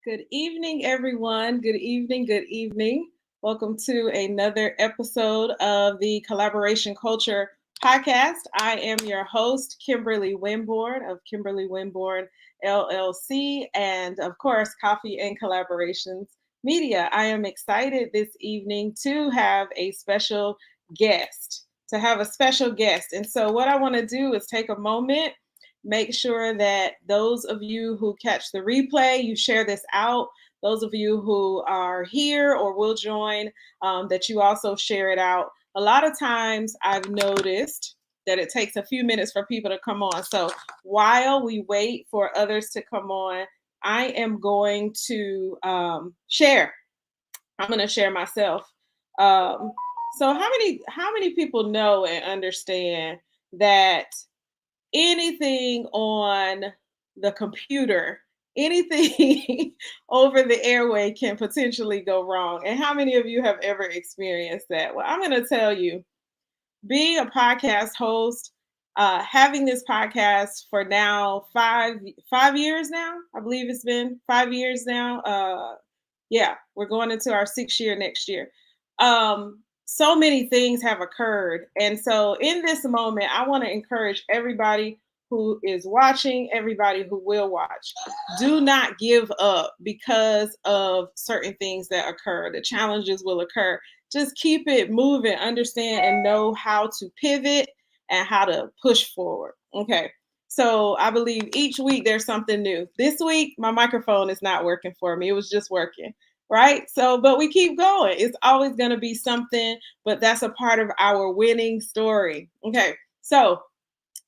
Good evening, everyone. Good evening. Good evening. Welcome to another episode of the Collaboration Culture podcast. I am your host, Kimberly Winborn of Kimberly Winborn LLC, and of course, Coffee and Collaborations Media. I am excited this evening to have a special guest. And so, what I want to do is take a moment. Make sure that those of you who catch the replay, you share this out. Those of you who are here or will join, that you also share it out. A lot of times I've noticed that it takes a few minutes for people to come on. So while we wait for others to come on, I am going to share. I'm going to share myself. So how many people know and understand that anything on the computer, anything over the airway can potentially go wrong? And how many of you have ever experienced that? Well, I'm going to tell you, being a podcast host, having this podcast for now five years now, I believe it's been 5 years now. Yeah, we're going into our 6th year next year. So many things have occurred. And so in this moment, I want to encourage everybody who is watching, everybody who will watch, do not give up because of certain things that occur. The challenges will occur. Just keep it moving, understand and know how to pivot and how to push forward. Okay. So I believe each week there's something new. This week, my microphone is not working for me. It was just working. Right? So, but we keep going. It's always going to be something, but that's a part of our winning story. Okay. So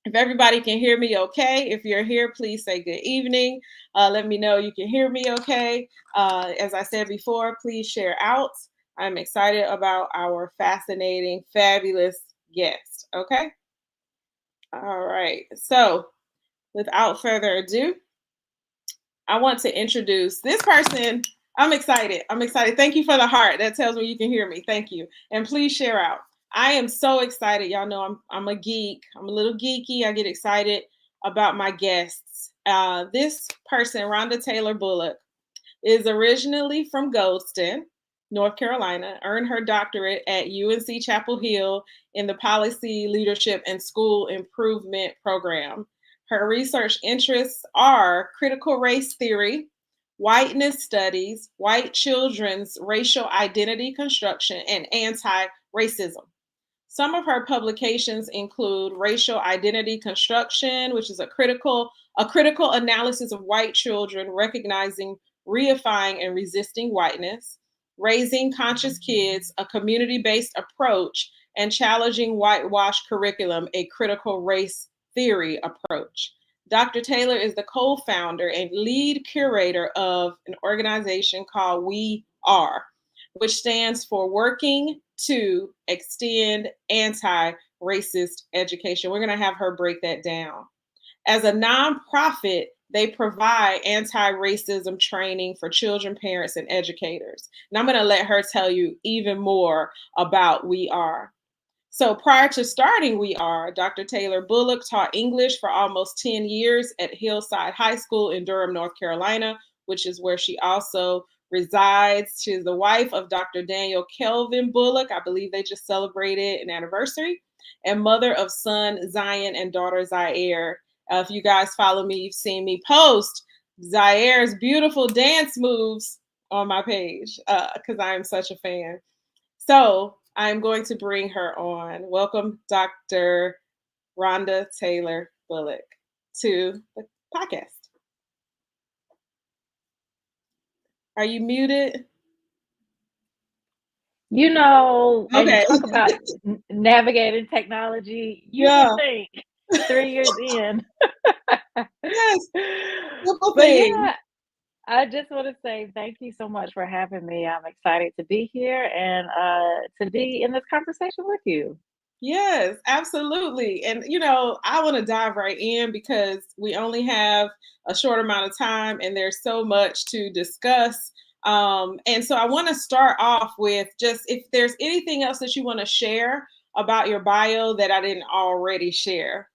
if everybody can hear me okay, if you're here, please say good evening. Let me know you can hear me okay. As I said before, please share out. I'm excited about our fascinating, fabulous guest. Okay. All right. So without further ado, I want to introduce this person. I'm excited. Thank you for the heart. That tells me you can hear me. Thank you. And please share out. I am so excited. Y'all know I'm a geek. I'm a little geeky. I get excited about my guests. This person, Ronda Taylor Bullock, is originally from Goldston, North Carolina, earned her doctorate at UNC Chapel Hill in the Policy, Leadership, and School Improvement program. Her research interests are critical race theory, whiteness studies, white children's racial identity construction, and anti-racism. Some of her publications include Racial Identity Construction, which is a critical analysis of white children, recognizing, reifying, and resisting whiteness. Raising Conscious Kids, a Community-Based Approach, and Challenging Whitewash Curriculum, a Critical Race Theory Approach. Dr. Taylor is the co-founder and lead curator of an organization called We Are, which stands for Working to Extend Anti-Racist Education. We're going to have her break that down. As a nonprofit, they provide anti-racism training for children, parents, and educators. And I'm going to let her tell you even more about We Are. So prior to starting We Are, Dr. Taylor Bullock taught English for almost 10 years at Hillside High School in Durham, North Carolina, which is where she also resides. She's the wife of Dr. Daniel Kelvin Bullock. I believe they just celebrated an anniversary. And mother of son Zion and daughter Zaire. If you guys follow me, you've seen me post Zaire's beautiful dance moves on my page because I am such a fan. So I'm going to bring her on. Welcome, Dr. Ronda Taylor Bullock, to the podcast. Are you muted? You know, and Okay. you talk about navigating technology, you Yeah. would think 3 years in. Yes. Simple But thing. yeah, I just want to say thank you so much for having me. I'm excited to be here and to be in this conversation with you. Yes, absolutely. And I want to dive right in because we only have a short amount of time and there's so much to discuss. And so I want to start off with just if there's anything else that you want to share about your bio that I didn't already share.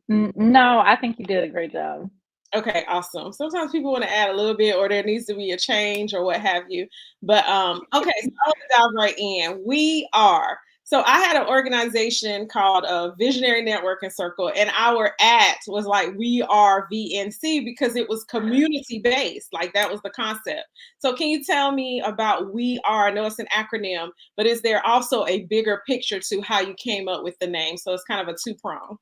No, I think you did a great job. Okay, awesome. Sometimes people want to add a little bit or there needs to be a change or what have you. But okay, so I'll dive right in. We are. So I had an organization called Visionary Networking Circle, and our at was like We Are VNC because it was community based. Like that was the concept. So can you tell me about We Are? I know it's an acronym, but is there also a bigger picture to how you came up with the name? So it's kind of a two-prong.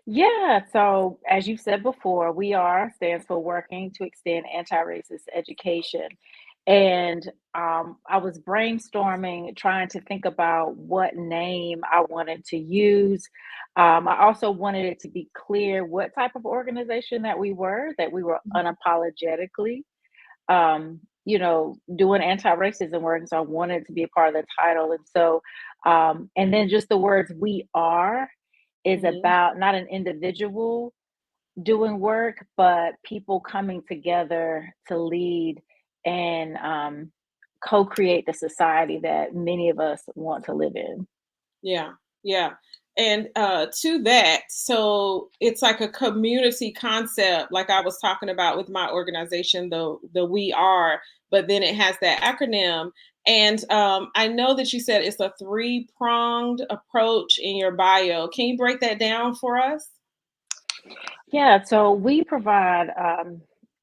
Yeah, so as you said before, we are stands for Working to Extend Anti-Racist Education. And I was brainstorming, trying to think about what name I wanted to use. I also wanted it to be clear what type of organization that we were unapologetically, doing anti-racism work. And so I wanted it to be a part of the title. And so, and then just the words we are is Mhm. about not an individual doing work, but people coming together to lead and co-create the society that many of us want to live in. Yeah, yeah. And to that, so it's like a community concept, like I was talking about with my organization, the We Are, but then it has that acronym. And I know that you said it's a three-pronged approach in your bio. Can you break that down for us? Yeah, so we provide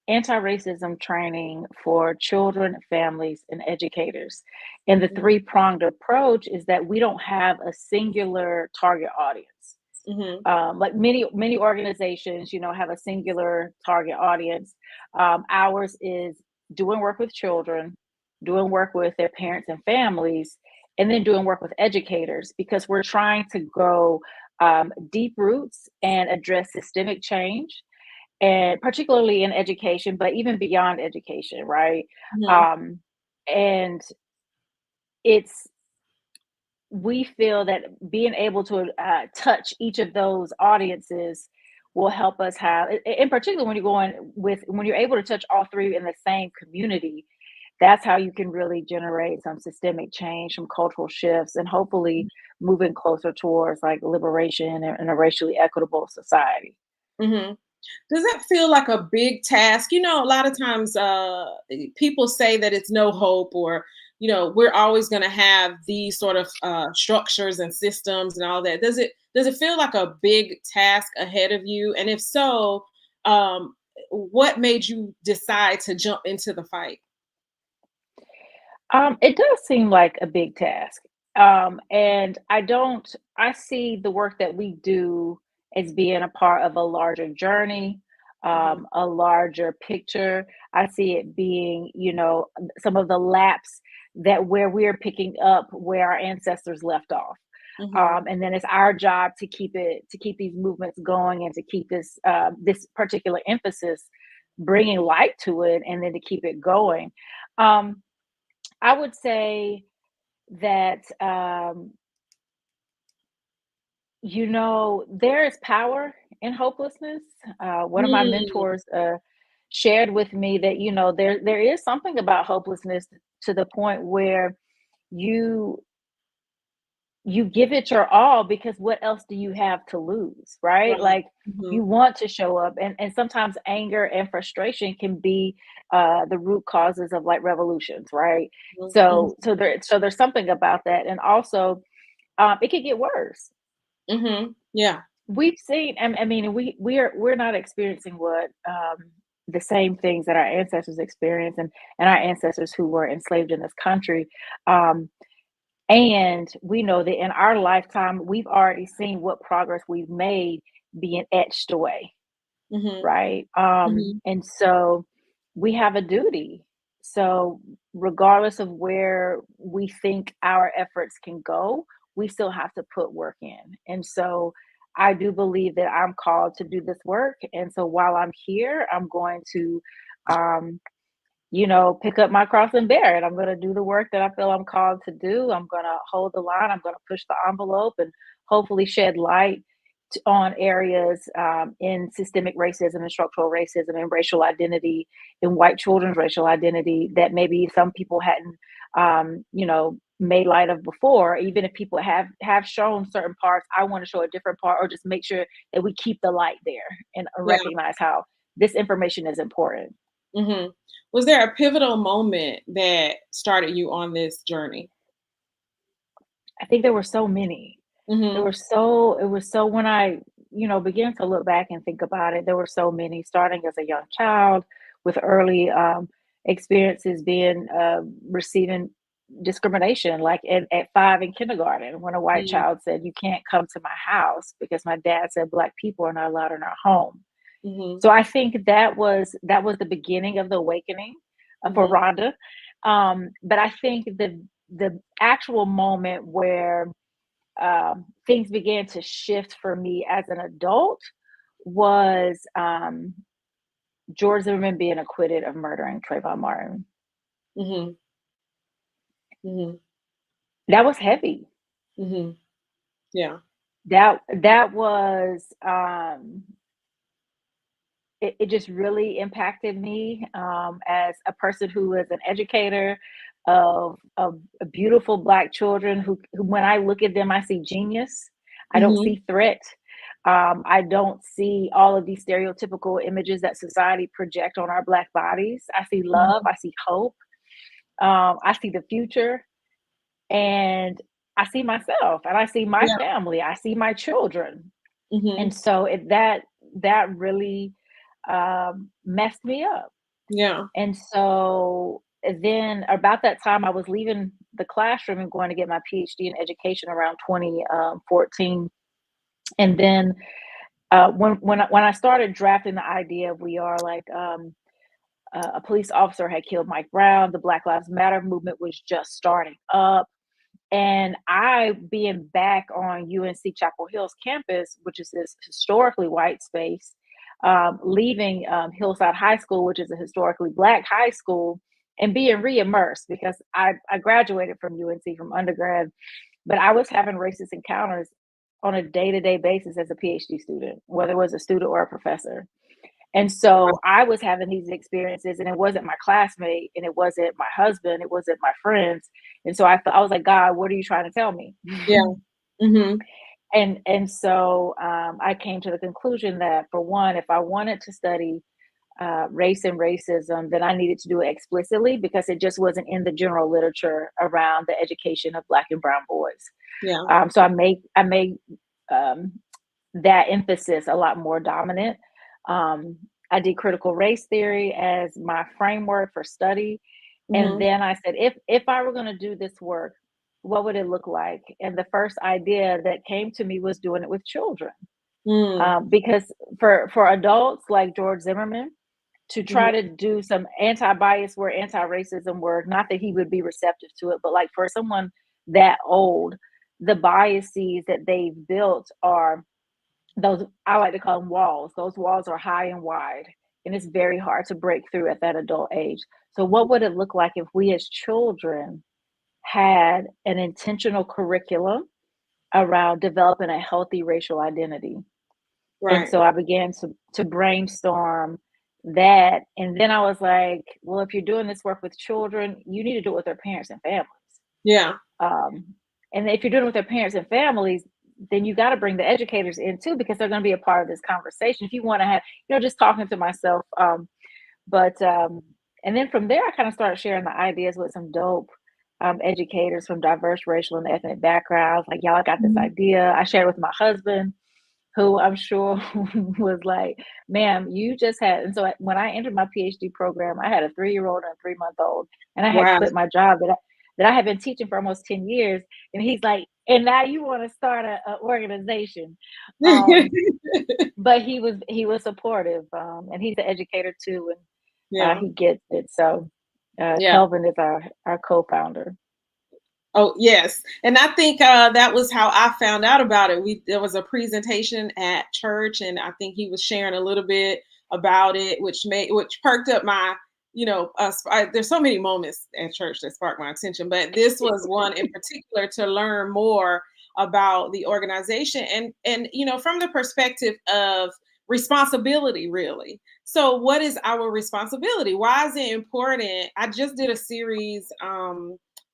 anti-racism training for children, families, and educators. And the Mm-hmm. three-pronged approach is that we don't have a singular target audience. Mm-hmm. Like many organizations, have a singular target audience. Ours is doing work with children, doing work with their parents and families, and then doing work with educators because we're trying to grow deep roots and address systemic change, and particularly in education, but even beyond education, right? Mm-hmm. Um, and it's we feel that being able to touch each of those audiences will help us have, in particular, when you're able to touch all three in the same community, that's how you can really generate some systemic change, some cultural shifts, and hopefully moving closer towards like liberation and a racially equitable society. Mm-hmm. Does that feel like a big task? A lot of times people say that it's no hope or, we're always going to have these sort of structures and systems and all that. Does it feel like a big task ahead of you? And if so, what made you decide to jump into the fight? It does seem like a big task. And I see the work that we do as being a part of a larger journey. a larger picture. I see it being, some of the laps that where we're picking up where our ancestors left off. And then it's our job to keep these movements going and to keep this particular emphasis, bringing light to it, and then to keep it going. I would say that, there is power in hopelessness. One of my mentors shared with me that, there is something about hopelessness to the point where you give it your all, because what else do you have to lose, right? Right. Like, you want to show up, and sometimes anger and frustration can be the root causes of like revolutions, right? So there's something about that, and also it could get worse. Yeah. We've seen, I mean, we're not experiencing what the same things that our ancestors experienced, and our ancestors who were enslaved in this country. And we know that in our lifetime, we've already seen what progress we've made being etched away, right? And so we have a duty. So regardless of where we think our efforts can go, we still have to put work in. And so I do believe that I'm called to do this work. And so while I'm here, I'm going to um, pick up my cross and bear it. I'm going to do the work that I feel I'm called to do. I'm going to hold the line. I'm going to push the envelope and hopefully shed light on areas in systemic racism and structural racism and racial identity, in white children's racial identity, that maybe some people hadn't, made light of before. Even if people have shown certain parts, I want to show a different part, or just make sure that we keep the light there and recognize how this information is important. Was there a pivotal moment that started you on this journey? I think there were so many. It was so when I, began to look back and think about it, there were so many, starting as a young child with early experiences being receiving discrimination, like at 5 in kindergarten, when a white child said, "You can't come to my house," because my dad said Black people are not allowed in our home. So I think that was the beginning of the awakening for Rhonda. But I think the actual moment where things began to shift for me as an adult was George Zimmerman being acquitted of murdering Trayvon Martin. Mhm. Mhm. That was heavy. Mhm. Yeah. That was it just really impacted me as a person who is an educator of beautiful Black children who when I look at them, I see genius. I don't Mhm. see threat. I don't see all of these stereotypical images that society project on our Black bodies. I see love. Mhm. I see hope. I see the future, and I see myself, and I see my Yeah. family. I see my children, Mhm. and so that really messed me up. Yeah. And so then about that time, I was leaving the classroom and going to get my PhD in education around 2014. And then when I started drafting the idea of We Are, like, a police officer had killed Mike Brown, the Black Lives Matter movement was just starting up. And I, being back on UNC Chapel Hill's campus, which is this historically white space, leaving Hillside High School, which is a historically Black high school, and being re-immersed, because I graduated from UNC from undergrad, but I was having racist encounters on a day-to-day basis as a PhD student, whether it was a student or a professor. And Wow. so I was having these experiences, and it wasn't my classmate, and it wasn't my husband, it wasn't my friends. And so I was like, God, what are you trying to tell me? Yeah. Mhm. And so I came to the conclusion that, for one, if I wanted to study race and racism, then I needed to do it explicitly, because it just wasn't in the general literature around the education of Black and brown boys. Yeah. So I made um, that emphasis a lot more dominant. Um, I did critical race theory as my framework for study. And Mhm. then I said, if I were going to do this work, what would it look like? And the first idea that came to me was doing it with children. Because for adults like George Zimmerman to try Mhm. to do some anti-bias work, anti-racism work, not that he would be receptive to it, but like for someone that old, the biases that they've built are those, I like to call them walls. Those walls are high and wide, and it's very hard to break through at that adult age. So what would it look like if we as children had an intentional curriculum around developing a healthy racial identity? And Right. so I began to brainstorm that, and then I was like, well, if you're doing this work with children, you need to do it with their parents and families. Yeah. Um, and if you're doing it with their parents and families, then you got to bring the educators in too, because they're going to be a part of this conversation. If you want to have, just talking to myself. But and then from there, I kind of started sharing the ideas with some dope educators from diverse racial and ethnic backgrounds. Like, y'all, I got this Mhm. idea. I shared it with my husband, who I'm sure was like, ma'am, you just had. And so when I entered my PhD program, I had a 3-year-old and a 3-month-old, and I had Wow. quit my job that I had been teaching for almost 10 years. And he's like, and now you want to start a organization. But he was supportive, and he's an educator too, and Yeah. he gets it. So Yeah. Kelvin is our co-founder. Oh, yes. And I think that was how I found out about it. There was a presentation at church, and I think he was sharing a little bit about it, which perked up my, there's so many moments at church that sparked my attention, but this was one in particular to learn more about the organization and from the perspective of responsibility, really. So what is our responsibility? Why is it important? I just did a series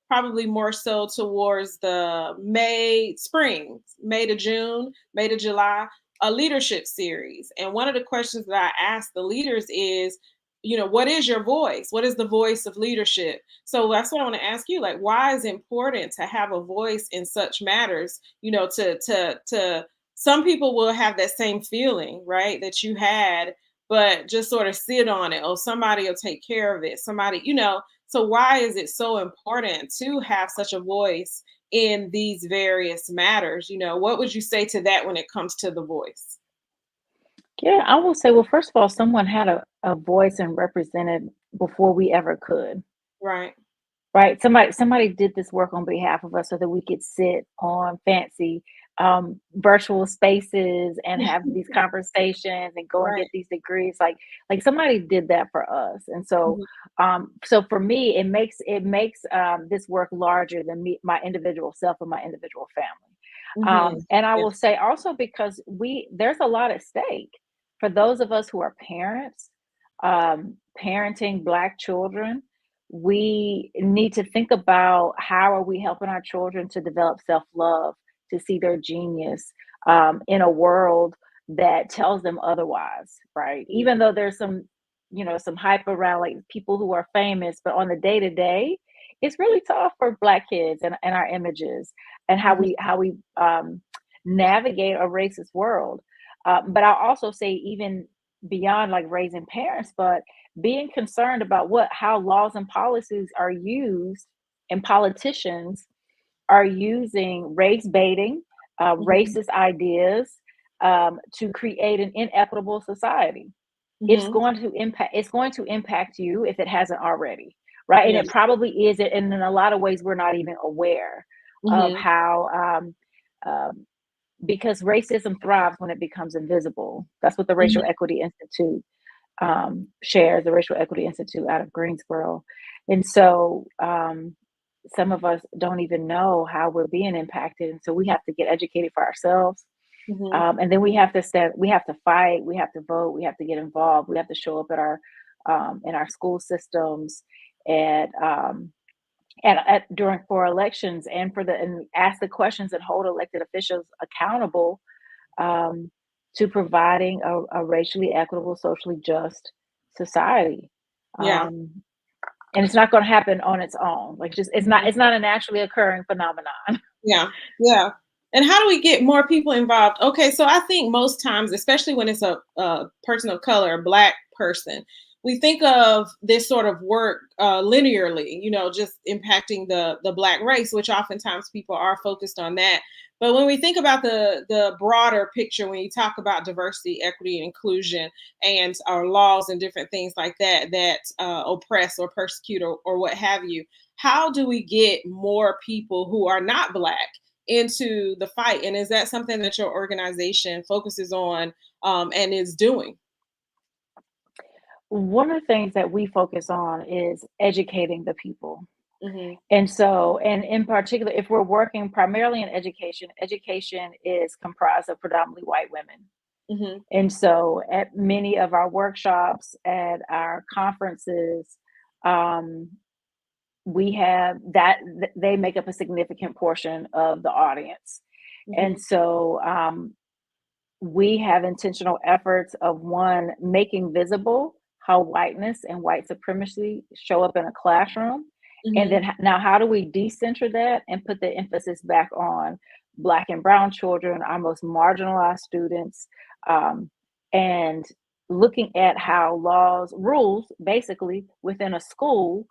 probably more so towards the May to June, May to July, a leadership series. And one of the questions that I asked the leaders is, what is your voice? What is the voice of leadership? So that's what I want to ask you. Like, why is it important to have a voice in such matters? To some people will have that same feeling, right, that you had, but just sort of sit on it. Oh, somebody will take care of it. So why is it so important to have such a voice in these various matters? What would you say to that when it comes to the voice? Yeah, I will say, well, first of all, someone had a voice and represented before we ever could. Right. Right, somebody did this work on behalf of us so that we could sit on fancy, virtual spaces and have these conversations and go and Right. get these degrees, like somebody did that for us, and so, Mhm. so for me, it makes this work larger than me, my individual self and my individual family, Mhm. and I Yeah. will say also because there's a lot at stake for those of us who are parents, parenting Black children. We need to think about how are we helping our children to develop self-love, to see their genius, in a world that tells them otherwise, right? Even though there's some hype around like people who are famous, but on the day to day, it's really tough for Black kids and our images and how Mhm. we navigate a racist world. But I'll also say even beyond like raising parents, but being concerned about how laws and policies are used, and politicians are using race baiting, Mhm. racist ideas, to create an inequitable society. Mhm. It's going to impact you if it hasn't already, right? And Yeah. it probably is, and in a lot of ways we're not even aware of Mhm. how, because racism thrives when it becomes invisible. That's what the Racial Mhm. Equity Institute shares, the Racial Equity Institute out of Greensboro. And so some of us don't even know how we're being impacted. And so we have to get educated for ourselves. Mhm. And then we have to fight, we have to vote, we have to get involved, we have to show up at our in our school systems and during for elections and ask the questions and hold elected officials accountable, um, to providing a racially equitable, socially just society. Yeah. Um, and it's not going to happen on its own. Like just Mhm. it's not a naturally occurring phenomenon. Yeah. Yeah. And how do we get more people involved? Okay, so I think most times, especially when it's a person of color, a Black person, we think of this sort of work linearly, you know, just impacting the Black race, which oftentimes people are focused on that. But when we think about the broader picture, when you talk about diversity, equity, and inclusion, and our laws and different things like that that oppress or persecute or what have you, how do we get more people who are not Black into the fight? And is that something that your organization focuses on and is doing? One of the things that we focus on is educating the people. Hmm. And so, and in particular, if we're working primarily in education, education is comprised of predominantly white women. Hmm. And so, at many of our workshops, at our conferences, um, we have that they make up a significant portion of the audience. Hmm. And so, we have intentional efforts of one, making visible how whiteness and white supremacy show up in a classroom. And Hmm. then now, how do we decenter that and put the emphasis back on Black and Brown children, our most marginalized students, um, and looking at how laws, rules, basically within a school,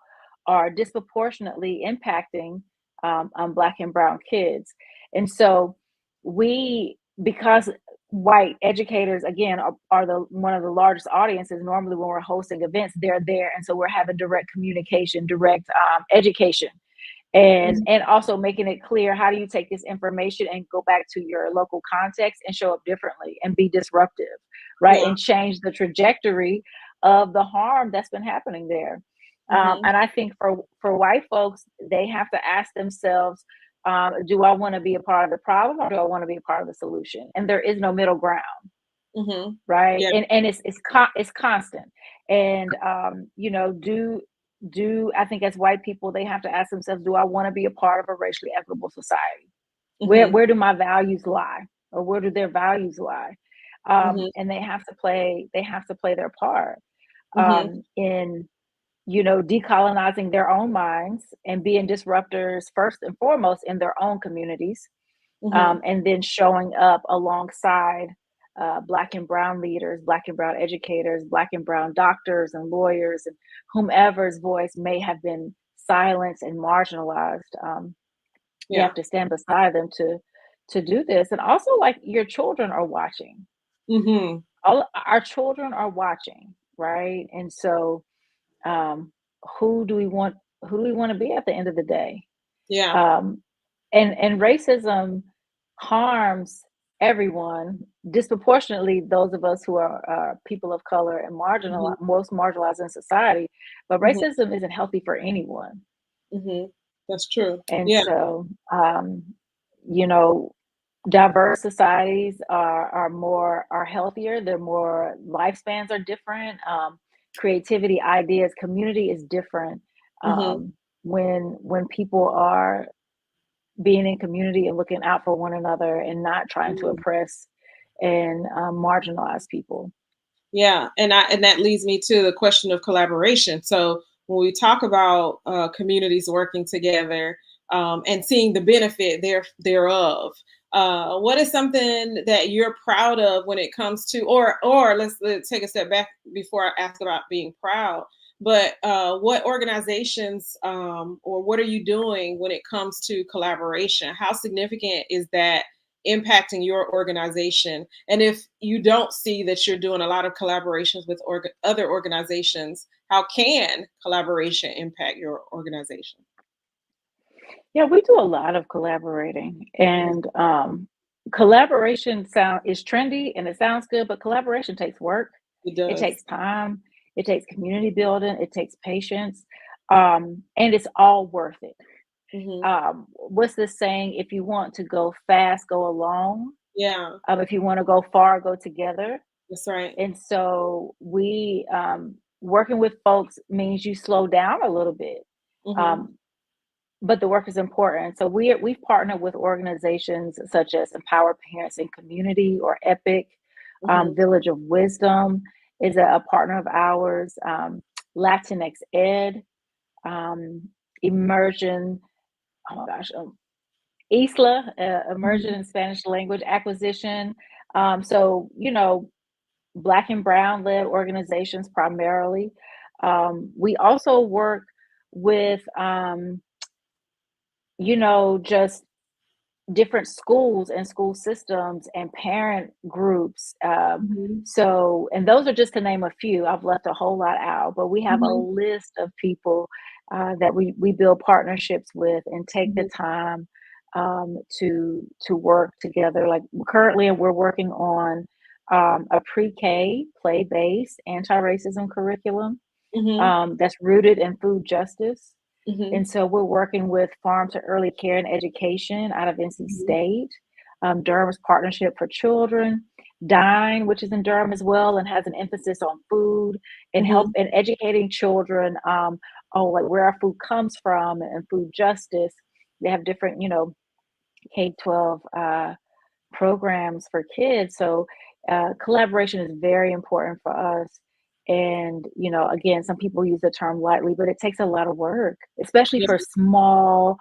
are disproportionately impacting on Black and Brown kids. And so because white educators again are the one of the largest audiences, normally when we're hosting events they're there, and so we're having direct communication, direct education, Hmm. and also making it clear how do you take this information and go back to your local context and show up differently and be disruptive, right, Yeah. and change the trajectory of the harm that's been happening there. Hmm. And I think for white folks, they have to ask themselves, do I want to be a part of the problem or do I want to be a part of the solution? And there is no middle ground, Hmm. right? Yeah. And it's constant. And do I think as white people they have to ask themselves, do I want to be a part of a racially equitable society? Hmm. Where do my values lie, or where do their values lie? Hmm. And they have to play their part Hmm. in decolonizing their own minds and being disruptors first and foremost in their own communities, Hmm. and then showing up alongside Black and Brown leaders, Black and Brown educators, Black and Brown doctors and lawyers, and whomever's voice may have been silenced and marginalized. You Yeah. have to stand beside them to do this, and also like your children are watching. Hmm. All our children are watching, right? And so, um, who do we want? Who do we want to be at the end of the day? Yeah. Um, and racism harms everyone disproportionately, those of us who are people of color and Hmm. most marginalized in society. But Hmm. racism isn't healthy for anyone. Hmm. That's true. And Yeah. so, you know diverse societies are healthier, they're more, lifespans are different, creativity, ideas, community is different, Hmm. when people are being in community and looking out for one another and not trying to Hmm. oppress and marginalize people. Yeah, and that leads me to the question of collaboration. So when we talk about communities working together and seeing the benefit thereof, what is something that you're proud of when it comes to, or let's take a step back before I ask about being proud. But what organizations or what are you doing when it comes to collaboration? How significant is that impacting your organization? And if you don't see that you're doing a lot of collaborations with other organizations, how can collaboration impact your organization? Yeah, we do a lot of collaborating, Mhm. and collaboration sound is trendy and it sounds good, but collaboration takes work. It It does. takes time. It takes community building. It takes patience, and it's all worth it. Hmm. What's this saying? If you want to go fast, go alone. Yeah, If you want to go far, go together. that's right. And so we working with folks means you slow down a little bit. Hmm. Um, but the work is important. So we've partnered with organizations such as Empower Parents in Community or EPIC, Hmm. Village of Wisdom is a partner of ours. Latinx Ed, um, Immersion. Oh my gosh, ISLA, Immersion Hmm. in Spanish Language Acquisition. So Black and brown led organizations primarily. We also work with, just different schools and school systems and parent groups. Mhm. And those are just to name a few. I've left a whole lot out, but we have a Mhm. list of people that we build partnerships with and take the Mhm. time to work together. Like currently, we're working on a pre-K play-based anti-racism curriculum Mhm. that's rooted in food justice. Mhm. And so we're working with Farm to Early Care and Education out of NC Mhm. State, Durham's Partnership for Children, Dine, which is in Durham as well, and has an emphasis on food and help Mhm. and educating children on like where our food comes from and food justice. They have different, K-12 programs for kids. So collaboration is very important for us. And, again, some people use the term lightly, but it takes a lot of work, especially Yeah. for small,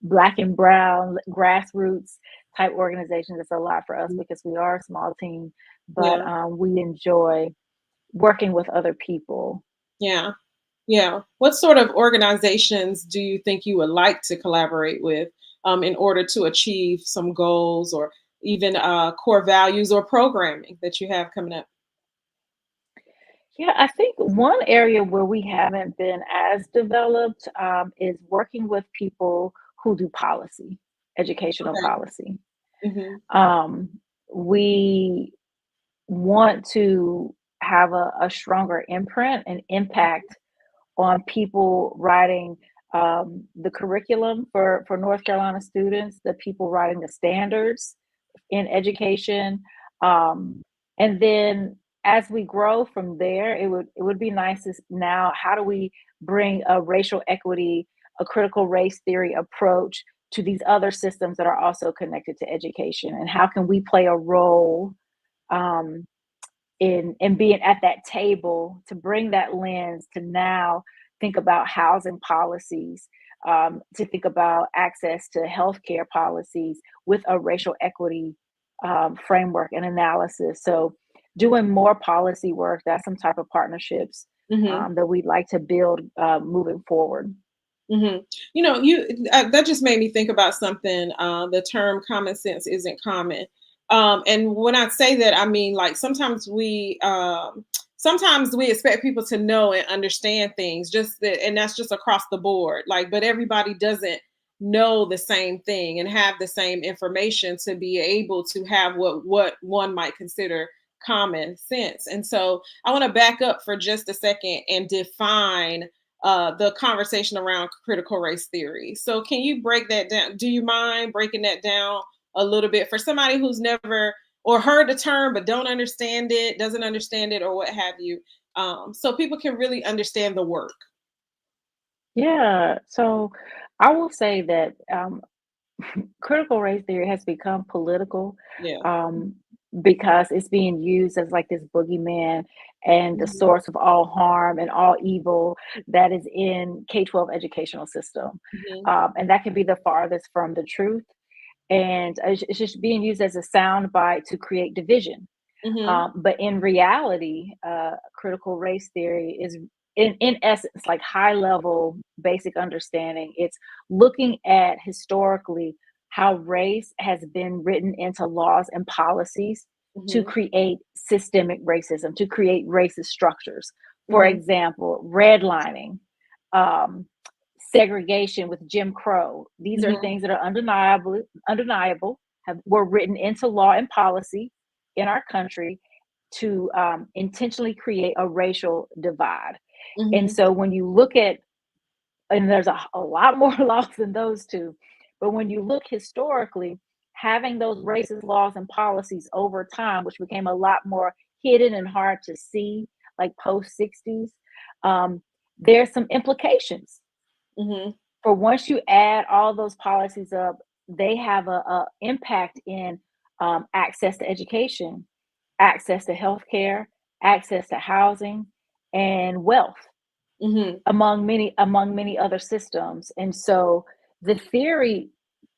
black and brown grassroots type organizations. It's a lot for us because we are a small team, but Yeah. we enjoy working with other people. Yeah. Yeah. What sort of organizations do you think you would like to collaborate with in order to achieve some goals or even core values or programming that you have coming up? Yeah, I think one area where we haven't been as developed is working with people who do policy, educational Okay. policy. Hmm. Um, we want to have a stronger imprint and impact on people writing the curriculum for North Carolina students, the people writing the standards in education. Um, and then as we grow from there, it would be nice to now how do we bring a racial equity, a critical race theory approach to these other systems that are also connected to education, and how can we play a role um, in being at that table to bring that lens to now think about housing policies, to think about access to healthcare policies with a racial equity framework and analysis. So, doing more policy work, that's some type of partnerships Hmm. that we'd like to build moving forward. Hmm. You that just made me think about something. The term "common sense" isn't common, and when I say that, I mean like sometimes we expect people to know and understand things, just that, and that's just across the board. Like, but everybody doesn't know the same thing and have the same information to be able to have what one might consider common sense. And so, I want to back up for just a second and define the conversation around critical race theory. So, can you break that down? Do you mind breaking that down a little bit for somebody who's never or heard the term but don't understand it, doesn't understand it, or what have you, so people can really understand the work? Yeah, so I will say that critical race theory has become political Yeah. um, because it's being used as like this boogeyman and the Mhm. source of all harm and all evil that is in K-12 educational system. Mhm. And that can be the farthest from the truth. And it's just being used as a soundbite to create division. Mhm. But in reality, critical race theory is, in essence, like high level basic understanding. It's looking at historically how race has been written into laws and policies to Mhm. create systemic racism, to create racist structures. For Mhm. example, redlining, um, segregation with Jim Crow. These are Mhm. things that are undeniable, were written into law and policy in our country to intentionally create a racial divide. And Mhm. so when you look at, and there's a lot more laws than those two, but when you look historically, having those racist laws and policies over time, which became a lot more hidden and hard to see, like post 60s, there's some implications Mhm. for once you add all those policies up, they have a impact in access to education, access to healthcare, access to housing, and wealth, Mhm. among many other systems. And so the theory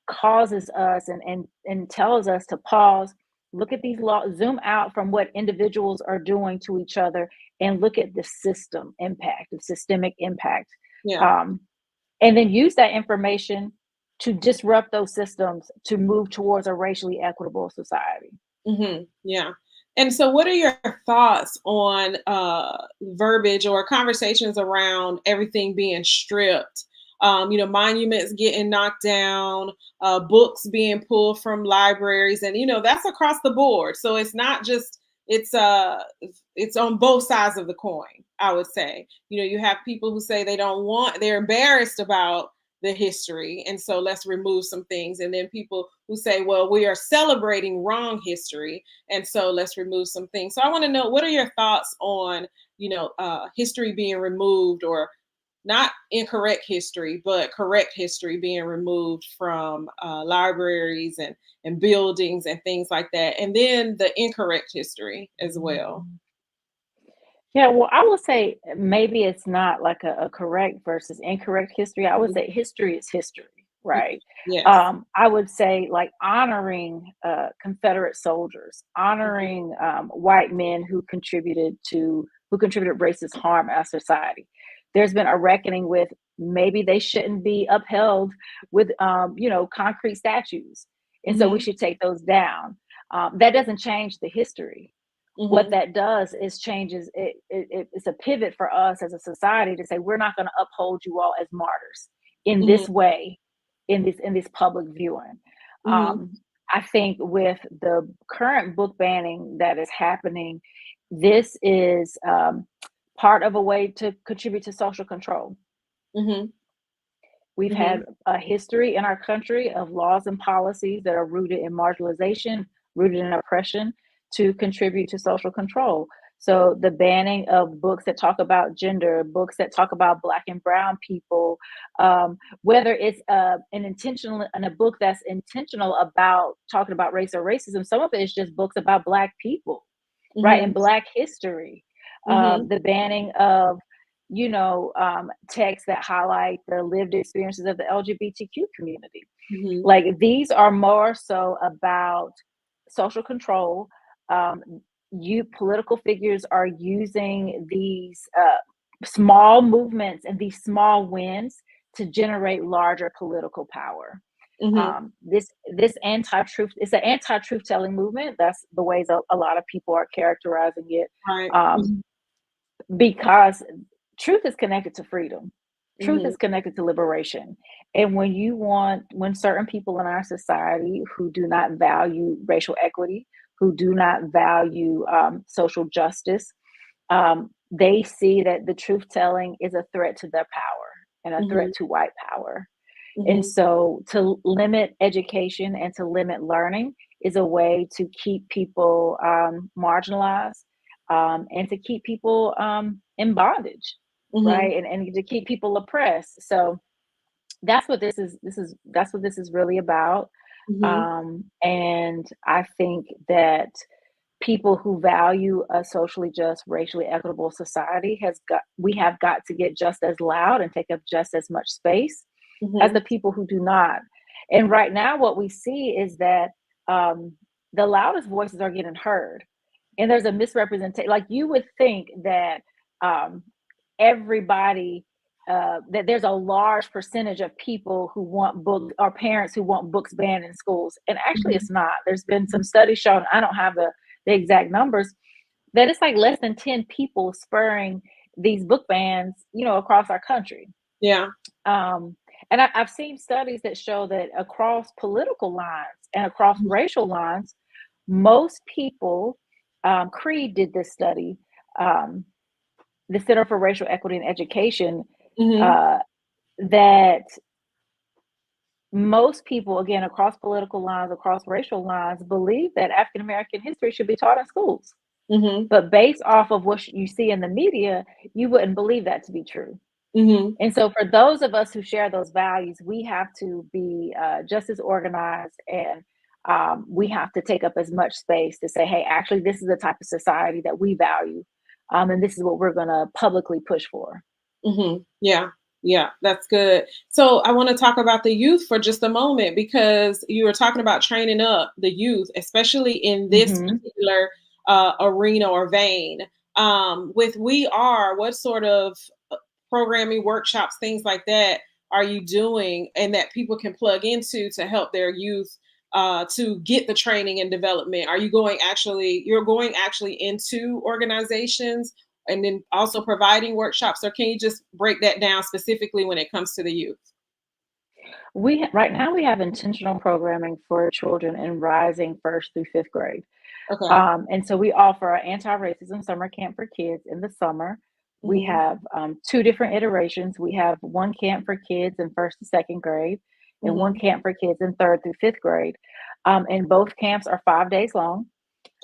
causes us and tells us to pause Look at these laws, zoom out from what individuals are doing to each other, and look at the system impact, the systemic impact. Yeah. And then use that information to disrupt those systems to move towards a racially equitable society. Yeah. And so, what are your thoughts on verbiage or conversations around everything being stripped? Monuments getting knocked down, books being pulled from libraries, and that's across the board. So it's not just it's on both sides of the coin. I would say, you have people who say they're embarrassed about the history, and so let's remove some things. And then people who say, well, we are celebrating wrong history, and so let's remove some things. So I want to know, what are your thoughts on history being removed, or not incorrect history, but correct history being removed from libraries and buildings and things like that, and then the incorrect history as well. Yeah, well, I would say maybe it's not like a correct versus incorrect history. I would say history is history, right? Yes. I would say like honoring Confederate soldiers, honoring white men who contributed racist harm in our society. There's been a reckoning with maybe they shouldn't be upheld with concrete statues, and so we should take those down. That doesn't change the history. What that does is changes it's a pivot for us as a society to say we're not going to uphold you all as martyrs in this way, in this public viewing. I think with the current book banning that is happening, this is part of a way to contribute to social control. We've had a history in our country of laws and policies that are rooted in marginalization, rooted in oppression, to contribute to social control. So the banning of books that talk about gender, books that talk about Black and Brown people, whether it's a book that's intentional about talking about race or racism, some of it is just books about Black people, right, and Black history. The banning of texts that highlight the lived experiences of the LGBTQ community. Like these are more so about social control. Political figures are using these small movements and these small wins to generate larger political power. This anti-truth, it's an anti-truth telling movement. That's the ways a lot of people are characterizing it. Right. Because truth is connected to freedom. Truth is connected to liberation. And when certain people in our society who do not value racial equity, who do not value social justice, they see that the truth telling is a threat to their power and a threat to white power. And so to limit education and to limit learning is a way to keep people marginalized and to keep people in bondage, right? And to keep people oppressed. So that's what this is what this is really about. And I think that people who value a socially just, racially equitable society we have got to get just as loud and take up just as much space as the people who do not. And right now, what we see is that the loudest voices are getting heard, and there's a misrepresentation. Like you would think that everybody. That there's a large percentage of people who want books, or parents who want books banned in schools. And actually it's not. There's been some studies showing, I don't have the exact numbers, that it's like less than 10 people spurring these book bans, across our country. Yeah. And I've seen studies that show that across political lines and across racial lines, most people, Creed did this study, the Center for Racial Equity and Education, that most people, again, across political lines, across racial lines, believe that African American history should be taught in schools. But based off of what you see in the media, you wouldn't believe that to be true. And so for those of us who share those values, we have to be just as organized, and we have to take up as much space to say, hey, actually, this is the type of society that we value. And this is what we're going to publicly push for. Yeah. Yeah, that's good. So I want to talk about the youth for just a moment because you were talking about training up the youth, especially in this Hmm. particular arena or vein. With We Are, what sort of programming workshops, things like that, are you doing and that people can plug into to help their youth to get the training and development? Are you going actually, you're going actually into organizations and then also providing workshops, or can you just break that down specifically when it comes to the youth? Right now we have intentional programming for children in rising first through fifth grade. Okay. And so we offer an anti-racism summer camp for kids in the summer. We Hmm. have two different iterations. We have one camp for kids in first to second grade, and one Hmm. camp for kids in third through fifth grade. And both camps are 5 days long.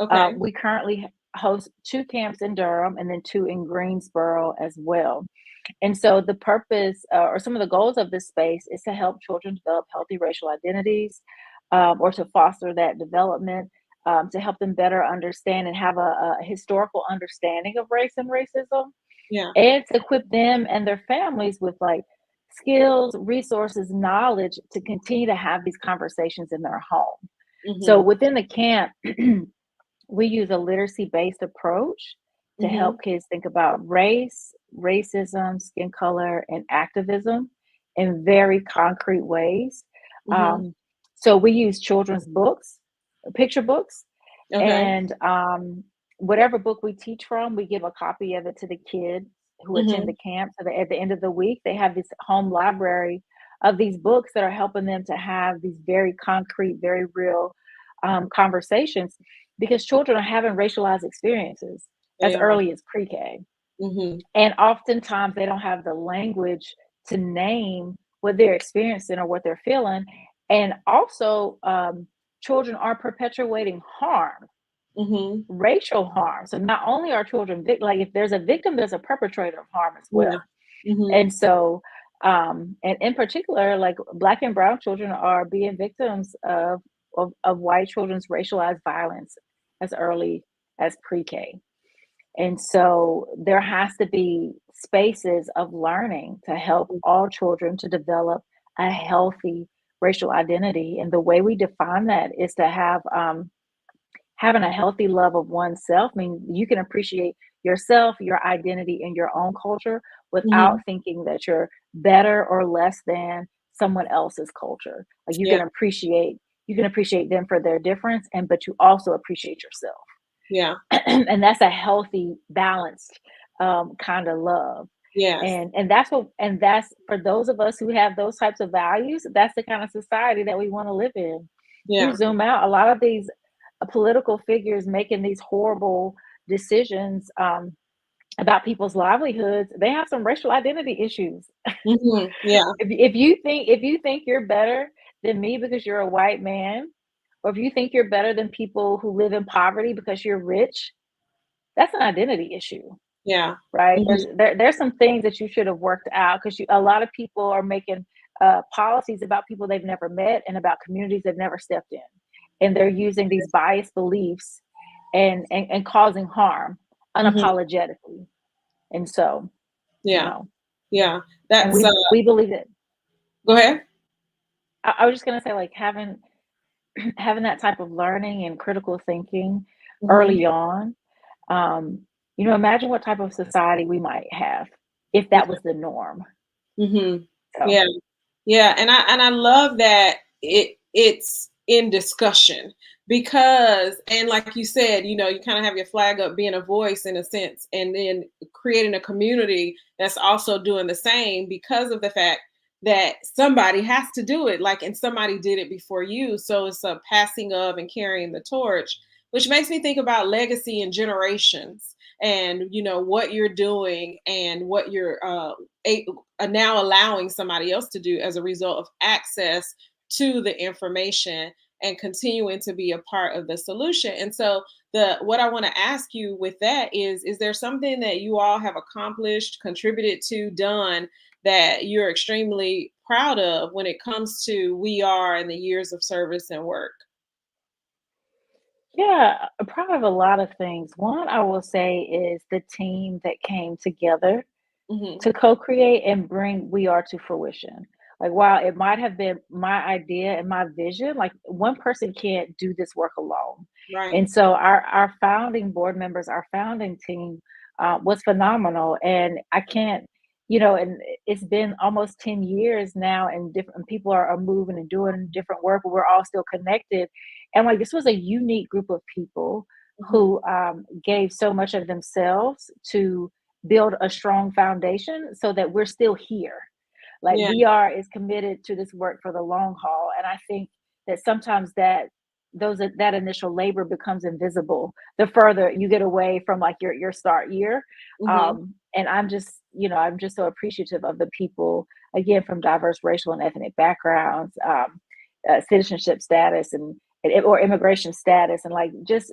Okay. We currently host two camps in Durham and then two in Greensboro as well. And so the purpose or some of the goals of this space is to help children develop healthy racial identities, or to foster that development, to help them better understand and have a historical understanding of race and racism, Yeah. and to equip them and their families with like skills, resources, knowledge to continue to have these conversations in their home. So Hmm. within the camp, we use a literacy based approach to Hmm. help kids think about race, racism, skin color, and activism in very concrete ways. Hmm. Um, so we use children's books, picture books, Okay. and whatever book we teach from, we give a copy of it to the kids who attend Hmm. the camp. So that at the end of the week, they have this home library of these books that are helping them to have these very concrete, very real conversations, because children are having racialized experiences as They are. early as pre-K. Hmm. And oftentimes they don't have the language to name what they're experiencing or what they're feeling. And also, children are perpetuating harm, Hmm. racial harm. So not only are children like if there's a victim, there's a perpetrator of harm as Yeah. well. Hmm. And so, and in particular, like Black and Brown children are being victims of white children's racialized violence as early as pre-K. And so there has to be spaces of learning to help all children to develop a healthy racial identity. And the way we define that is to have having a healthy love of oneself. I mean, you can appreciate yourself, your identity, and your own culture without Hmm. thinking that you're better or less than someone else's culture. Like Yeah. you can appreciate them for their difference, and but you also appreciate yourself. Yeah. And that's a healthy, balanced kind of love. Yes. And that's for those of us who have those types of values. That's the kind of society that we want to live in. You Yeah. zoom out, a lot of these political figures making these horrible decisions about people's livelihoods, they have some racial identity issues. Hmm. Yeah. If you think you're better than me because you're a white man, or if you think you're better than people who live in poverty because you're rich, that's an identity issue, Yeah. right? Hmm. There's some things that you should have worked out, because a lot of people are making policies about people they've never met and about communities they've never stepped in, and they're using these biased beliefs and causing harm Hmm. unapologetically. And so, you Yeah. know, Yeah. and That's we believe that. go ahead. I was just gonna say, like having that type of learning and critical thinking Hmm. early on. Um, imagine what type of society we might have if that was the norm. Hmm. So, Yeah. Yeah, and I love that it's in discussion because, and like you said, you kind of have your flag up, being a voice in a sense, and then creating a community that's also doing the same because of the fact that somebody has to do it, like, and somebody did it before you. So it's a passing of and carrying the torch, which makes me think about legacy and generations, and what you're doing and what you're now allowing somebody else to do as a result of access to the information and continuing to be a part of the solution. And so the what I want to ask you with that is there something that you all have accomplished, contributed to, done that you're extremely proud of when it comes to We Are and the years of service and work? yeah, I'm proud of a lot of things. One I will say is the team that came together Mm-hmm. to co-create and bring We Are to fruition. Like, while it might have been my idea and my vision, like, one person can't do this work alone. Right. And so our founding board members, our founding team, was phenomenal. And I can't, and it's been almost 10 years now, and different people are moving and doing different work, but we're all still connected. And like, this was a unique group of people Mm-hmm. who gave so much of themselves to build a strong foundation so that we're still here. Like, Yeah. VR is committed to this work for the long haul. And I think that sometimes that initial labor becomes invisible the further you get away from, like, your start year. Mm-hmm. And I'm just so appreciative of the people, again, from diverse racial and ethnic backgrounds, citizenship status, or immigration status, and like, just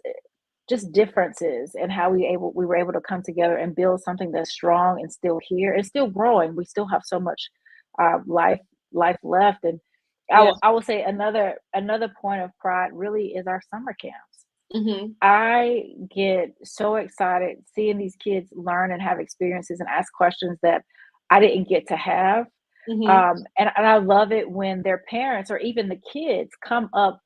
differences, and how we were able to come together and build something that's strong and still here and still growing. We still have so much life left. And Yeah. I will say, another point of pride really is our summer camps. Mm-hmm. I get so excited seeing these kids learn and have experiences and ask questions that I didn't get to have. Mm-hmm. And I love it when their parents or even the kids come up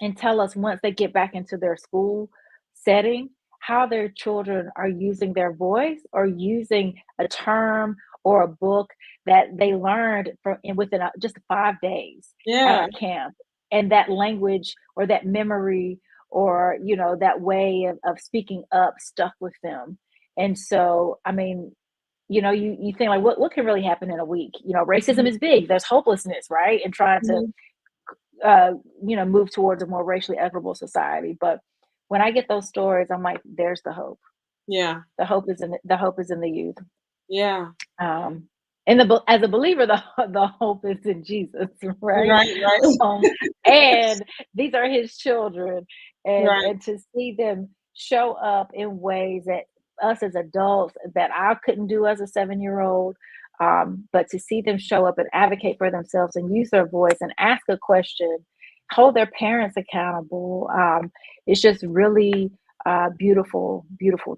and tell us, once they get back into their school setting, how their children are using their voice or using a term or a book that they learned within just 5 days at Yeah. our camp. And that language or that memory, or that way of speaking up, stuck with them. And so, I mean, you think, like, what can really happen in a week? Racism is big. There's hopelessness, right? And trying to Mm-hmm. move towards a more racially equitable society. But when I get those stories, I'm like, there's the hope. Yeah. The hope is in the youth. Yeah. Um, as a believer, the hope is in Jesus, right? Right. Right. Um, and these are His children, and Right. and to see them show up in ways that us as adults, that I couldn't do as a 7-year-old. But to see them show up and advocate for themselves and use their voice and ask a question, hold their parents accountable. It's just really beautiful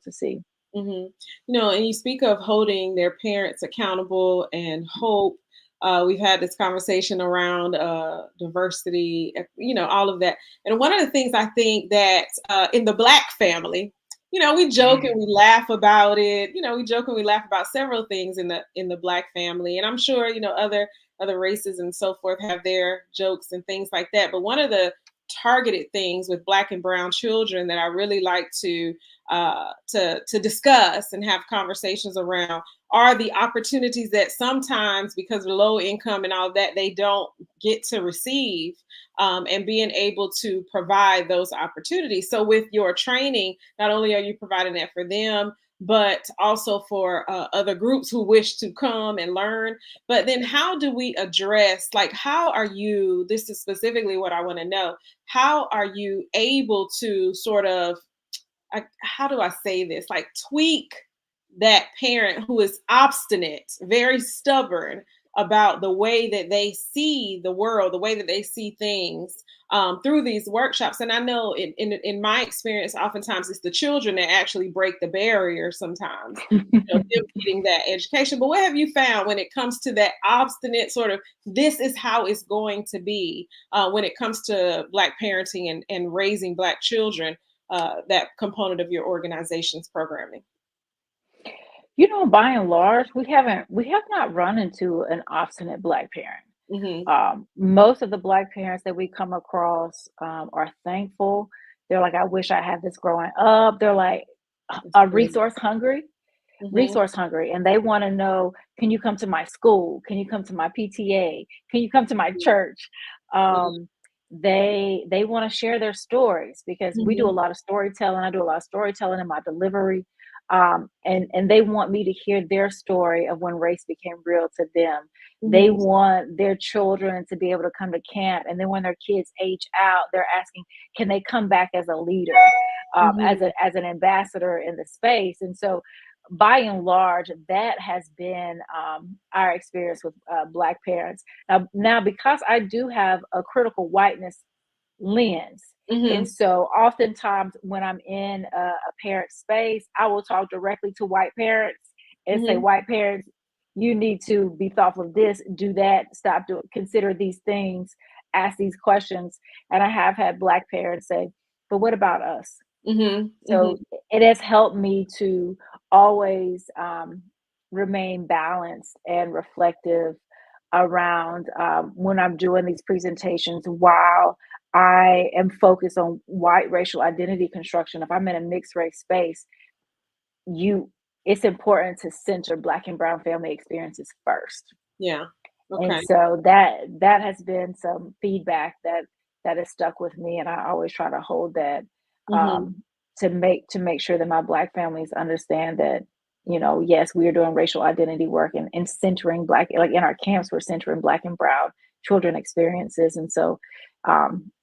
to see. Mm-hmm. And you speak of holding their parents accountable and hope. We've had this conversation around diversity, all of that. And one of the things I think that in the Black family, we joke and we laugh about it. We joke and we laugh about several things in the Black family, and I'm sure other races and so forth have their jokes and things like that. But one of the targeted things with Black and brown children that I really like to discuss and have conversations around are the opportunities that sometimes, because of low income and all of that, they don't get to receive, and being able to provide those opportunities. So with your training, not only are you providing that for them, but also for other groups who wish to come and learn. But then how do we address, like, how are you, this is specifically what I want to know, how are you able to sort of, how do I say this? Like, tweak that parent who is obstinate, very stubborn about the way that they see the world, the way that they see things, through these workshops. And I know in my experience, oftentimes it's the children that actually break the barrier sometimes, them getting that education. But what have you found when it comes to that obstinate sort of, this is how it's going to be, when it comes to Black parenting and raising Black children? That component of your organization's programming? By and large, we have not run into an obstinate Black parent. Hmm. Most of the Black parents that we come across are thankful. They're like, I wish I had this growing up. They're like, That's are good. Hmm. resource hungry, and they want to know, can you come to my school? Can you come to my PTA? Can you come to my church? Um, they want to share their stories, because we do a Hmm. lot of storytelling. I do a lot of storytelling in my delivery. And they want me to hear their story of when race became real to them. They Hmm. want their children to be able to come to camp, and then when their kids age out, they're asking, can they come back as a leader, Hmm. as an ambassador in the space? And so, by and large, that has been our experience with Black parents. Now, because I do have a critical whiteness lens. And Hmm. so, oftentimes when I'm in a parent space, I will talk directly to white parents and say, Mm-hmm. white parents, you need to be thoughtful of this, do that, stop doing, consider these things, ask these questions. And I have had Black parents say, but what about us? Mm-hmm. So it has helped me to always remain balanced and reflective around when I'm doing these presentations, while I am focused on white racial identity construction. If I'm in a mixed race space, you it's important to center Black and brown family experiences first. Yeah. And Okay. so that has been some feedback that has stuck with me, and I always try to hold that Mm-hmm. to make sure that my Black families understand that, yes, we are doing racial identity work and centering Black, like in our camps, we're centering Black and brown children experiences. And so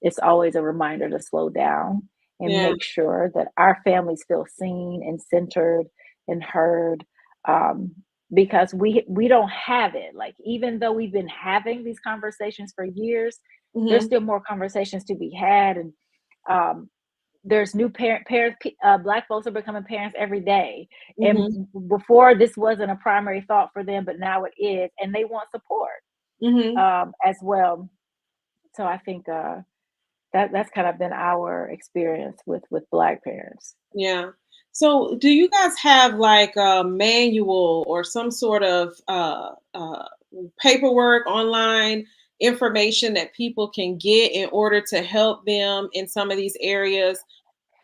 it's always a reminder to slow down and Yeah. make sure that our families feel seen and centered and heard. Um, because we don't have it. Like, even though we've been having these conversations for years, there's Mm-hmm. still more conversations to be had. And um, there's new parents, Black folks are becoming parents every day. And Mm-hmm. before, this wasn't a primary thought for them, but now it is, and they want support Mm-hmm. as well. So I think that's kind of been our experience with Black parents. Yeah. So, do you guys have like a manual or some sort of paperwork, online information that people can get in order to help them in some of these areas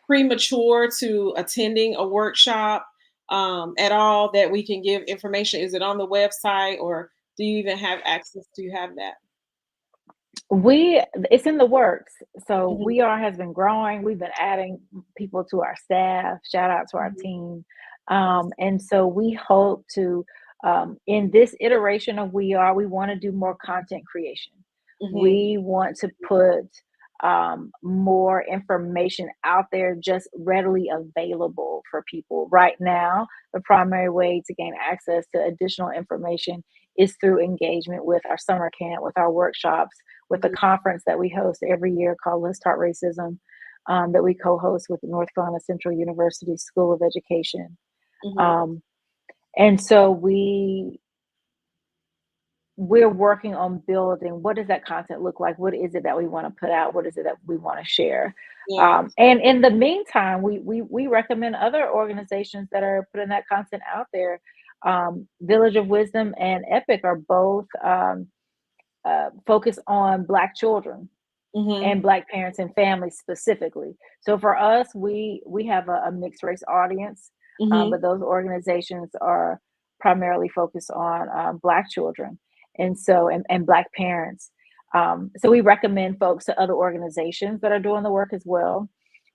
premature to attending a workshop at all, that we can give information? Is it on the website, or do you even have access? Do you have that? We It's in the works. So Hmm. We Are has been growing. We've been adding people to our staff. Shout out to our Hmm. team. Awesome. And so we hope to, in this iteration of We Are, we want to do more content creation. Hmm. We want to put more information out there, just readily available for people. Right now, the primary way to gain access to additional information is through engagement with our summer camp, with our workshops, with a Hmm. conference that we host every year called Let's Start Racism, that we co-host with the North Carolina Central University School of Education. Hmm. Um, and so we're working on building, what does that content look like? What is it that we want to put out? What is it that we want to share? Yeah. And in the meantime, we recommend other organizations that are putting that content out there. Village of Wisdom and Epic are both focused on Black children Hmm. and Black parents and families specifically. So for us, we have a mixed race audience, Hmm. but those organizations are primarily focused on Black children, and Black parents. So we recommend folks to other organizations that are doing the work as well.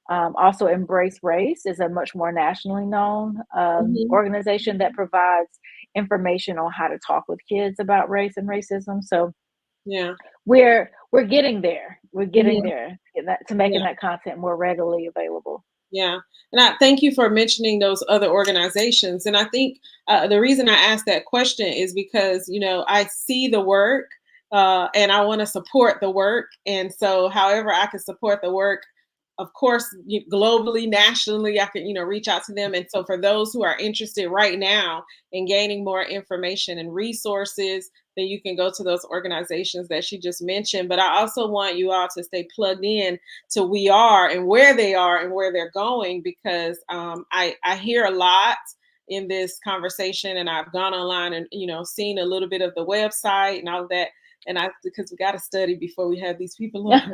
Also, Embrace Race is a much more nationally known Hmm. organization that provides information on how to talk with kids about race and racism. So Yeah. we're getting there. We're getting Hmm. there to Yeah. making that content more readily available. Yeah. And I thank you for mentioning those other organizations. And I think the reason I asked that question is because, I see the work and I want to support the work. And so, however, I can support the work, of course, globally, nationally, I can, reach out to them. And so, for those who are interested right now in gaining more information and resources, then you can go to those organizations that she just mentioned. But I also want you all to stay plugged in to We Are and where they are and where they're going, because I hear a lot in this conversation, and I've gone online and seen a little bit of the website and all of that, and because we got to study before we have these people on.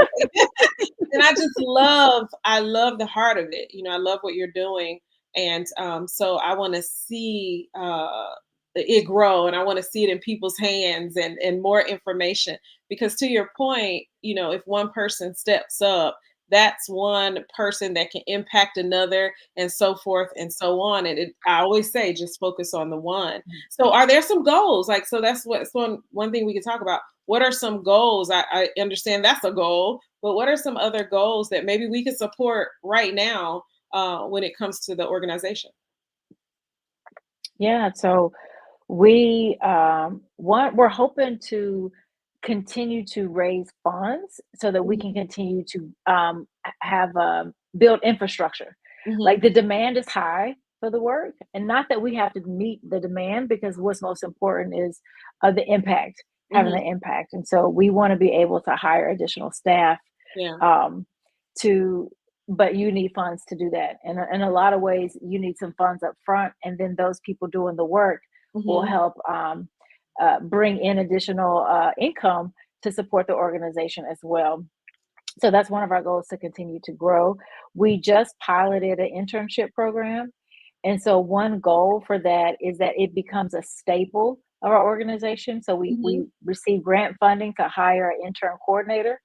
And I love the heart of it. I love what you're doing, and so I want to see it grow, and I want to see it in people's hands, and more information. Because to your point, if one person steps up, that's one person that can impact another, and so forth and so on. And I always say, just focus on the one. So, are there some goals? Like, so that's one thing we can talk about. What are some goals? I understand that's a goal, but what are some other goals that maybe we could support right now when it comes to the organization? Yeah, so we're hoping to continue to raise funds so that we Mhm. can continue to have build infrastructure. Mhm. Like, the demand is high, for the work. And not that we have to meet the demand, because what's most important is the impact, having Mm-hmm. the impact. And so we want to be able to hire additional staff Yeah. um, to, but you need funds to do that. And in a lot of ways, you need some funds up front, and then those people doing the work will Mm-hmm. help bring in additional income to support the organization as well. So that's one of our goals, to continue to grow. We just piloted an internship program. And so one goal for that is that it becomes a staple of our organization. So we Mm-hmm. received grant funding to hire an intern coordinator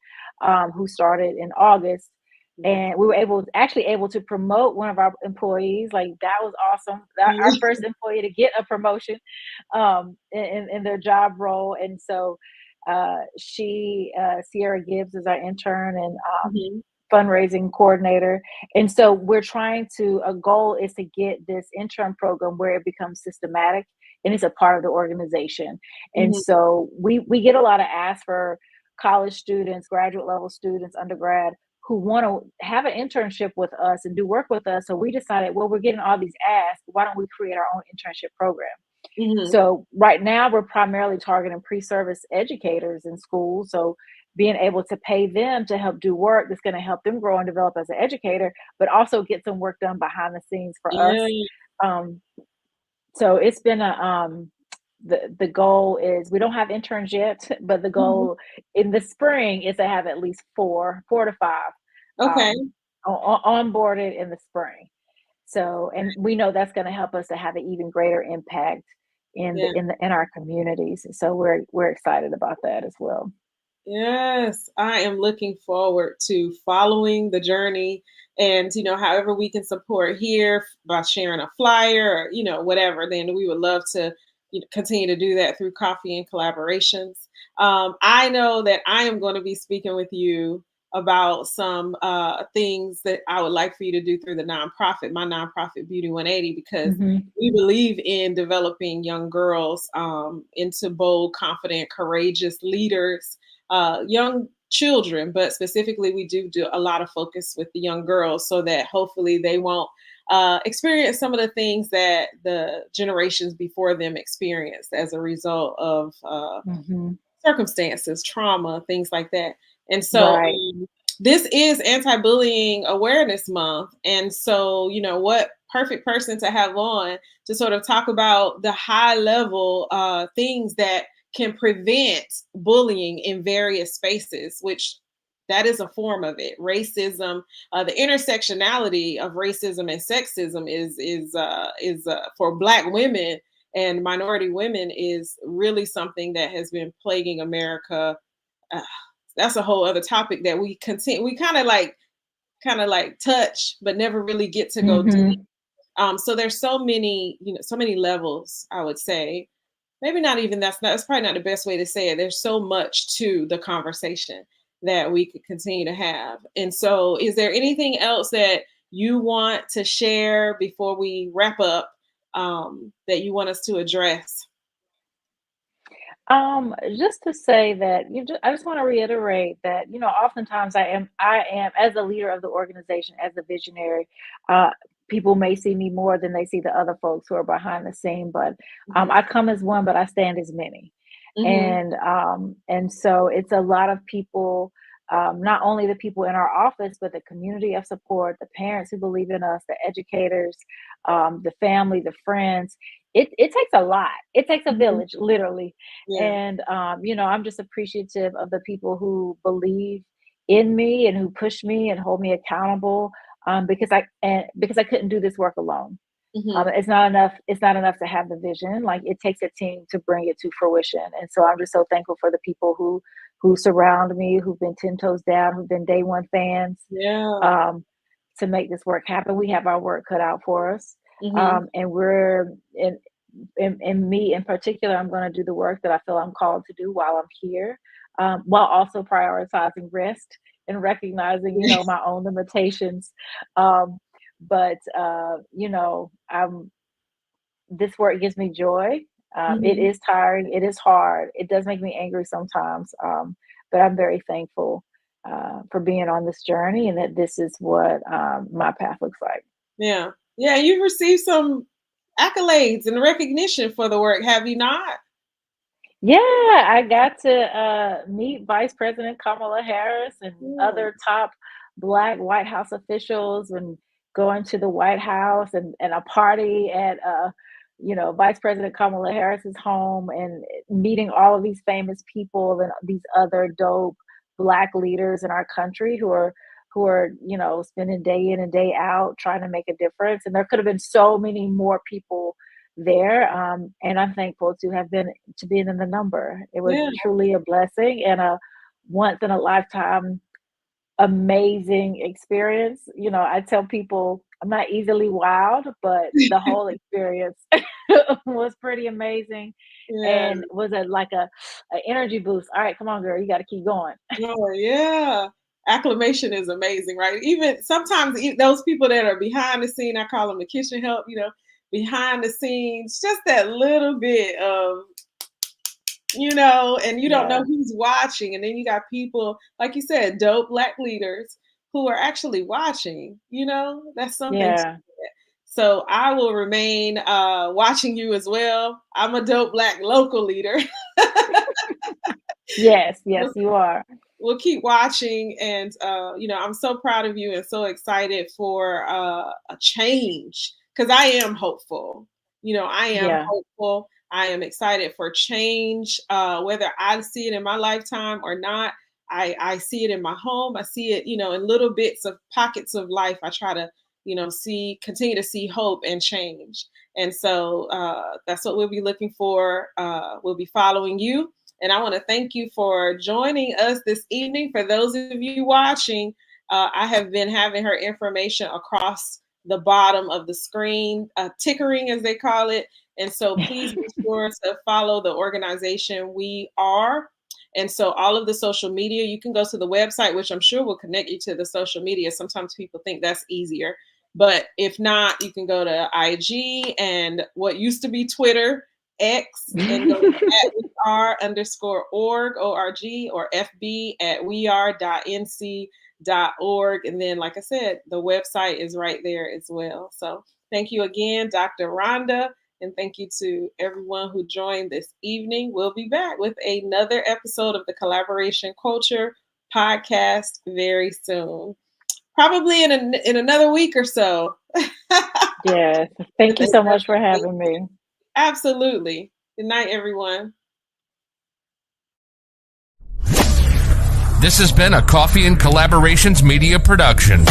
who started in August. Yeah. And we were actually able to promote one of our employees. Like, that was awesome. Our first employee to get a promotion in their job role. And so Sierra Gibbs is our intern and Mm-hmm. fundraising coordinator. And so a goal is to get this intern program where it becomes systematic and it's a part of the organization. And Mm-hmm. so we get a lot of asks for college students, graduate level students, undergrad, who want to have an internship with us and do work with us. So we decided, well, we're getting all these asks, why don't we create our own internship program? Mm-hmm. So right now we're primarily targeting pre-service educators in schools. So being able to pay them to help do work that's going to help them grow and develop as an educator, but also get some work done behind the scenes for us. Yeah. Um, so it's been the goal is, we don't have interns yet, but the Mm-hmm. goal in the spring is to have at least four to five Okay. onboarded in the spring. So, and we know that's going to help us to have an even greater impact Yeah. in our communities. So we're excited about that as well. Yes, I am looking forward to following the journey, and however we can support here by sharing a flyer or whatever, then we would love to continue to do that through coffee and collaborations. I know that I am going to be speaking with you about some things that I would like for you to do through my nonprofit Beauty 180, because Hmm. we believe in developing young girls into bold, confident, courageous leaders, young children, but specifically we do a lot of focus with the young girls, so that hopefully they won't experience some of the things that the generations before them experienced as a result of Hmm. circumstances, trauma, things like that. And so Right. this is Anti-Bullying Awareness Month. And so, what perfect person to have on to sort of talk about the high level things that can prevent bullying in various spaces, which that is a form of it. Racism, the intersectionality of racism and sexism is for Black women and minority women is really something that has been plaguing America. Uh, that's a whole other topic that we kind of like touch, but never really get to go deep. Hmm. So there's so many, so many levels, I would say. Maybe not even that's probably not the best way to say it. There's so much to the conversation that we could continue to have. And so is there anything else that you want to share before we wrap up, that you want us to address? Just to say that I just want to reiterate that, oftentimes I am as a leader of the organization, as a visionary, uh, people may see me more than they see the other folks who are behind the scene, but Hmm. I come as one, but I stand as many. Hmm. And so it's a lot of people, not only the people in our office, but the community of support, the parents who believe in us, the educators, the family, the friends. It takes a lot. It takes a Hmm. village, literally. Yeah. And I'm just appreciative of the people who believe in me and who push me and hold me accountable, because I couldn't do this work alone. Hmm. It's not enough. It's not enough to have the vision. Like, it takes a team to bring it to fruition. And so I'm just so thankful for the people who surround me, who've been 10 toes down, who've been day one fans, Yeah. um, to make this work happen. We have our work cut out for us, Hmm. and we're in me in particular. I'm going to do the work that I feel I'm called to do while I'm here, while also prioritizing rest and recognizing, my own limitations. Um, but this work gives me joy. It Hmm. is tiring. It is hard. It does make me angry sometimes. But I'm very thankful for being on this journey, and that this is what my path looks like. Yeah. Yeah, you've received some accolades and recognition for the work, have you not? Yeah, I got to meet Vice President Kamala Harris and Yeah. other top Black White House officials, and going to the White House and a party at Vice President Kamala Harris's home, and meeting all of these famous people and these other dope Black leaders in our country who are spending day in and day out trying to make a difference. And there could have been so many more people there. And I'm thankful to be in the number. It was Yeah. truly a blessing and a once in a lifetime amazing experience. I tell people I'm not easily wowed, but the whole experience was pretty amazing, Yeah. and was a energy boost. All right, come on, girl, you got to keep going. Oh, yeah. Acclamation is amazing, right? Even sometimes those people that are behind the scene, I call them the kitchen help, behind the scenes, just that little bit of, and you don't know Yeah, who's watching. And then you got people, like you said, dope Black leaders who are actually watching, that's something. yeah. So I will remain watching you as well. I'm a dope Black local leader. Yes, yes, you are. We'll keep watching, and I'm so proud of you and so excited for a change, because I am hopeful. I am Yeah, hopeful. I am excited for change, whether I see it in my lifetime or not. I see it in my home. I see it, in little bits of pockets of life. I try to, continue to see hope and change. And so that's what we'll be looking for. We'll be following you. And I want to thank you for joining us this evening. For those of you watching, I have been having her information across the bottom of the screen, tickering as they call it. And so please be sure to follow the organization we are. And so all of the social media, you can go to the website, which I'm sure will connect you to the social media. Sometimes people think that's easier. But if not, you can go to IG and what used to be Twitter, X, and go to @weare_org, O-R-G, or FB @weare.nc.org. And then, like I said, the website is right there as well. So thank you again, Dr. Rhonda. And thank you to everyone who joined this evening. We'll be back with another episode of the Collaboration Culture podcast very soon. Probably in another week or so. yes. Thank you so much for having me. Absolutely. Good night, everyone. This has been a Coffee and Collaborations Media production.